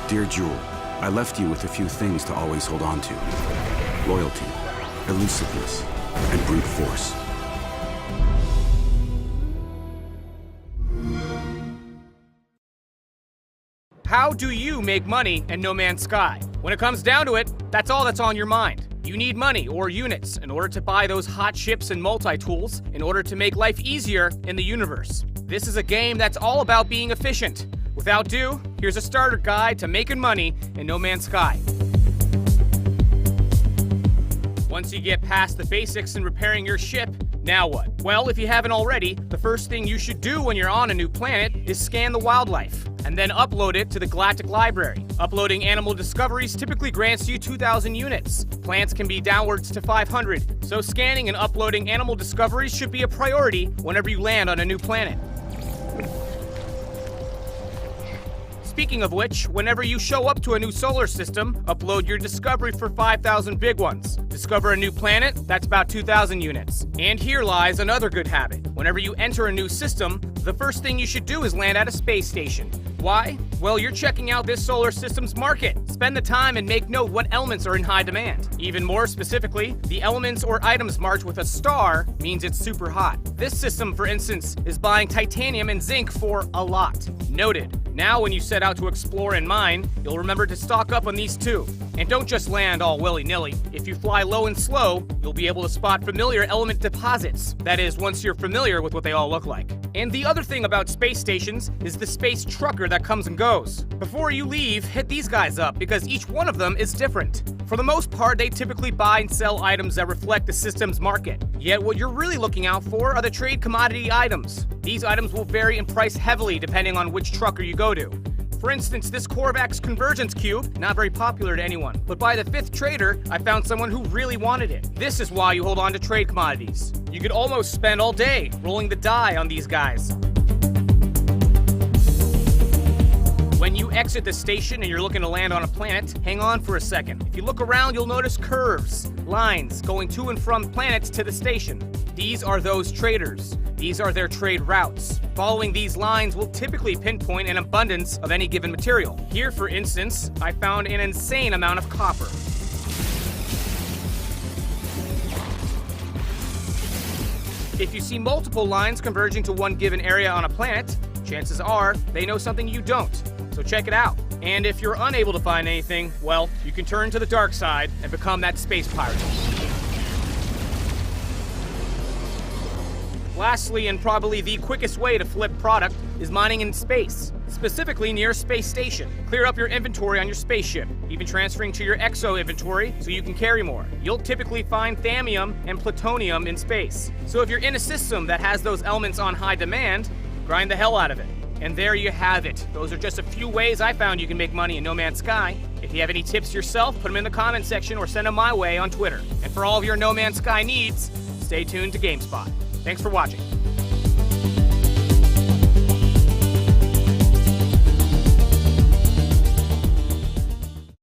Dear Jewel, I left you with a few things to always hold on to. Loyalty, elusiveness, and brute force. How do you make money in No Man's Sky? When it comes down to it, that's all that's on your mind. You need money or units in order to buy those hot ships and multi-tools in order to make life easier in the universe. This is a game that's all about being efficient. Without ado, here's a starter guide to making money in No Man's Sky. Once you get past the basics in repairing your ship, now what? Well, if you haven't already, the first thing you should do when you're on a new planet is scan the wildlife, and then upload it to the Galactic Library. Uploading animal discoveries typically grants you 2,000 units. Plants can be downwards to 500, so scanning and uploading animal discoveries should be a priority whenever you land on a new planet. Speaking of which, whenever you show up to a new solar system, upload your discovery for 5,000 big ones. Discover a new planet, that's about 2,000 units. And here lies another good habit. Whenever you enter a new system, the first thing you should do is land at a space station. Why? Well, you're checking out this solar system's market. Spend the time and make note what elements are in high demand. Even more specifically, the elements or items marked with a star means it's super hot. This system, for instance, is buying titanium and zinc for a lot. Noted. Now when you set out to explore and mine, you'll remember to stock up on these too. And don't just land all willy-nilly. If you fly low and slow, you'll be able to spot familiar element deposits. That is, once you're familiar with what they all look like. And the other thing about space stations is the space trucker that comes and goes. Before you leave, hit these guys up because each one of them is different. For the most part, they typically buy and sell items that reflect the system's market. Yet what you're really looking out for are the trade commodity items. These items will vary in price heavily depending on which trucker you go to. For instance, this Korvax Convergence Cube, not very popular to anyone, but by the 5th trader, I found someone who really wanted it. This is why you hold on to trade commodities. You could almost spend all day rolling the die on these guys. When you exit the station and you're looking to land on a planet, hang on for a second. If you look around, you'll notice curves, lines, going to and from planets to the station. These are those traders. These are their trade routes. Following these lines will typically pinpoint an abundance of any given material. Here, for instance, I found an insane amount of copper. If you see multiple lines converging to one given area on a planet, chances are they know something you don't. So check it out. And if you're unable to find anything, well, you can turn to the dark side and become that space pirate. Lastly, and probably the quickest way to flip product, is mining in space, specifically near a space station. Clear up your inventory on your spaceship, even transferring to your exo inventory so you can carry more. You'll typically find thamium and plutonium in space. So if you're in a system that has those elements on high demand, grind the hell out of it. And there you have it. Those are just a few ways I found you can make money in No Man's Sky. If you have any tips yourself, put them in the comment section or send them my way on Twitter. And for all of your No Man's Sky needs, stay tuned to GameSpot. Thanks for watching.